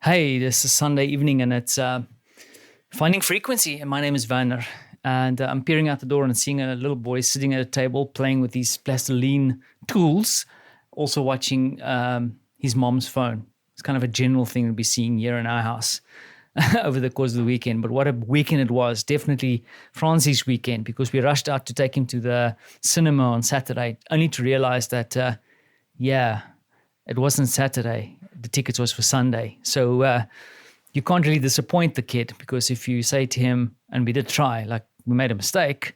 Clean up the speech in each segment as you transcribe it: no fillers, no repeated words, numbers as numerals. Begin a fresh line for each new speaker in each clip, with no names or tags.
Hey, this is Sunday evening and it's Finding Frequency. And my name is Werner. And I'm peering out the door and seeing a little boy sitting at a table playing with these plastiline tools, also watching his mom's phone. It's kind of a general thing to be seeing here in our house over the course of the weekend. But what a weekend it was. Definitely Francie's weekend, because we rushed out to take him to the cinema on Saturday, only to realize that, it wasn't Saturday. The tickets was for Sunday. So you can't really disappoint the kid, because if you say to him, and we did try, like we made a mistake,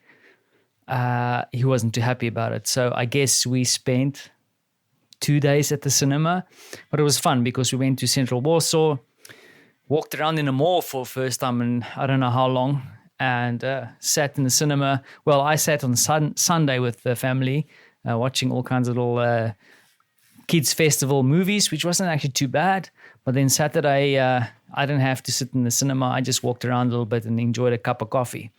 he wasn't too happy about it. So I guess we spent 2 days at the cinema, but it was fun because we went to Central Warsaw, walked around in a mall for the first time in I don't know how long, and sat in the cinema. Well, I sat on Sunday with the family, watching all kinds of little kids festival movies, which wasn't actually too bad. But then Saturday, I didn't have to sit in the cinema. I just walked around a little bit and enjoyed a cup of coffee.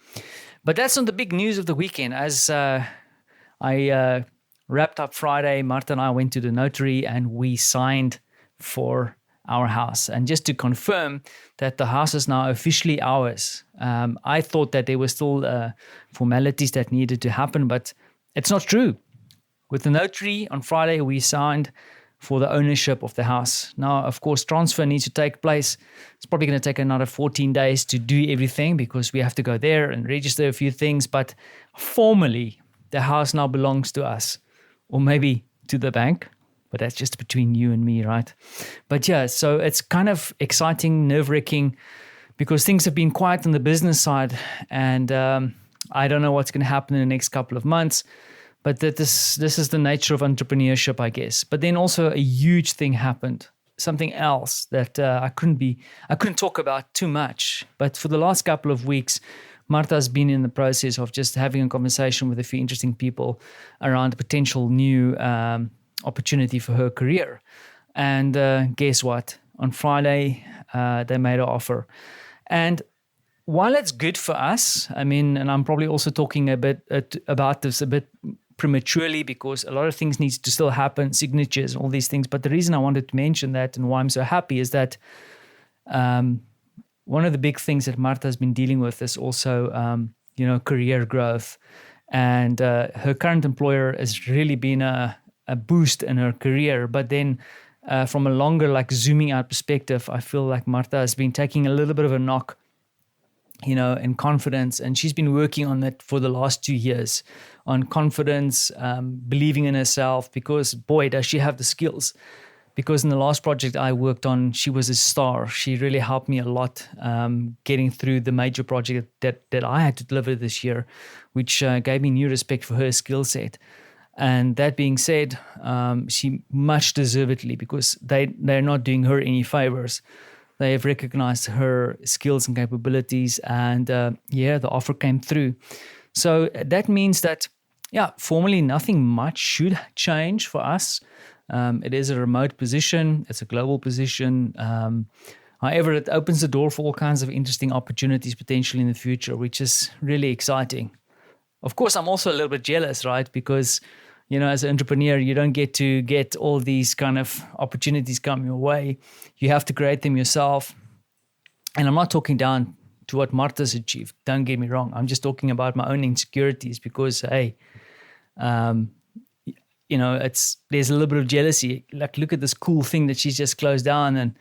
But that's not the big news of the weekend. As I wrapped up Friday, Martha and I went to the notary and we signed for our house. And just to confirm that the house is now officially ours. I thought that there were still formalities that needed to happen, but it's not true. With the notary on Friday, we signed for the ownership of the house. Now, of course, transfer needs to take place. It's probably going to take another 14 days to do everything, because we have to go there and register a few things. But formally, the house now belongs to us, or maybe to the bank. But that's just between you and me, right? But yeah, so it's kind of exciting, nerve-wracking, because things have been quiet on the business side. And I don't know what's going to happen in the next couple of months. But that this is the nature of entrepreneurship, I guess. But then also a huge thing happened, something else that I couldn't talk about too much. But for the last couple of weeks, Martha's been in the process of just having a conversation with a few interesting people around a potential new opportunity for her career. And guess what? On Friday, they made an offer. And while it's good for us, I mean, and I'm probably also talking a bit about this a bit prematurely, because a lot of things needs to still happen, signatures, all these things. But the reason I wanted to mention that and why I'm so happy is that one of the big things that Martha has been dealing with is also, career growth. And her current employer has really been a boost in her career. But then from a longer, like zooming out perspective, I feel like Martha has been taking a little bit of a knock, in confidence. And she's been working on that for the last 2 years, on confidence, believing in herself, because boy, does she have the skills. Because in the last project I worked on, she was a star. She really helped me a lot getting through the major project that I had to deliver this year, which gave me new respect for her skill set. And that being said, she much deservedly, because they're not doing her any favors. They have recognized her skills and capabilities, and the offer came through. So that means that, formally nothing much should change for us. It is a remote position. It's a global position. However, it opens the door for all kinds of interesting opportunities potentially in the future, which is really exciting. Of course, I'm also a little bit jealous, right? Because, as an entrepreneur, you don't get to get all these kind of opportunities come your way. You have to create them yourself. And I'm not talking down to what Martha's achieved. Don't get me wrong. I'm just talking about my own insecurities, because, hey, there's a little bit of jealousy. Like, look at this cool thing that she's just closed down, and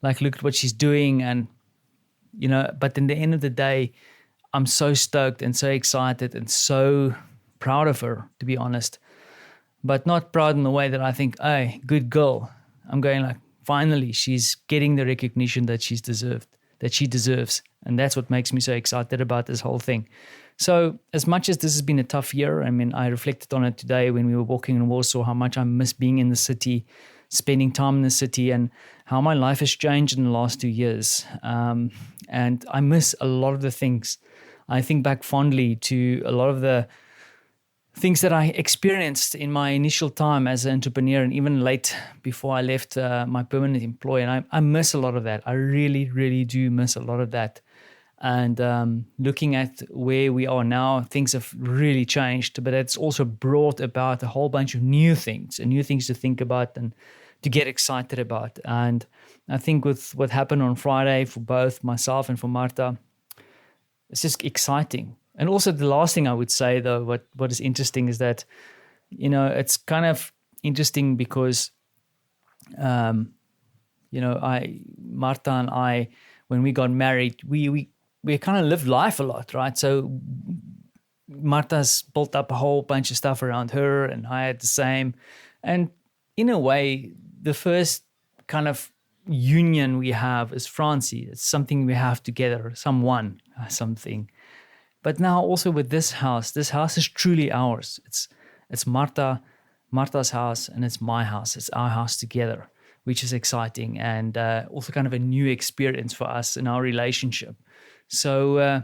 like, look at what she's doing. And, but in the end of the day, I'm so stoked and so excited and so proud of her, to be honest. But not proud in the way that I think, hey, good girl. I'm going like, finally, she's getting the recognition that she deserves. And that's what makes me so excited about this whole thing. So as much as this has been a tough year, I mean, I reflected on it today when we were walking in Warsaw, how much I miss being in the city, spending time in the city, and how my life has changed in the last 2 years. And I miss a lot of the things. I think back fondly to a lot of the things that I experienced in my initial time as an entrepreneur, and even late before I left my permanent employ. And I miss a lot of that. I really, really do miss a lot of that. And looking at where we are now, things have really changed, but it's also brought about a whole bunch of new things to think about and to get excited about. And I think with what happened on Friday for both myself and for Marta, it's just exciting. And also the last thing I would say, though, what is interesting is that, it's kind of interesting because, Marta and I, when we got married, we kind of lived life a lot, right? So Marta's built up a whole bunch of stuff around her, and I had the same. And in a way, the first kind of union we have is Francie. It's something we have together, something. But now also with this house is truly ours. It's Marta's house, and it's my house. It's our house together, which is exciting, and also kind of a new experience for us in our relationship. So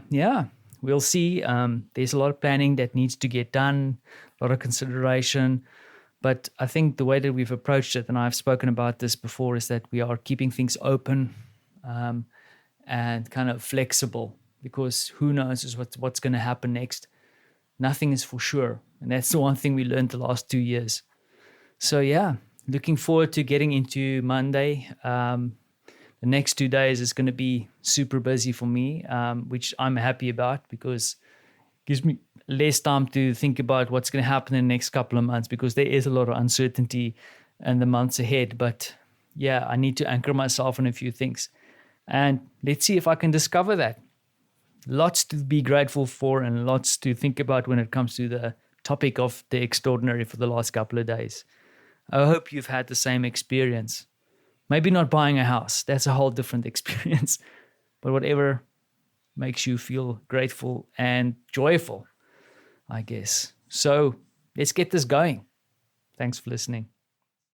we'll see. There's a lot of planning that needs to get done, a lot of consideration. But I think the way that we've approached it, and I've spoken about this before, is that we are keeping things open and kind of flexible, because who knows is what's going to happen next. Nothing is for sure. And that's the one thing we learned the last 2 years. So looking forward to getting into Monday. The next 2 days is going to be super busy for me, which I'm happy about, because it gives me less time to think about what's going to happen in the next couple of months, because there is a lot of uncertainty in the months ahead. But I need to anchor myself on a few things. And let's see if I can discover that. Lots to be grateful for and lots to think about when it comes to the topic of the extraordinary for the last couple of days. I hope you've had the same experience. Maybe not buying a house. That's a whole different experience. But whatever makes you feel grateful and joyful, I guess. So let's get this going. Thanks for listening.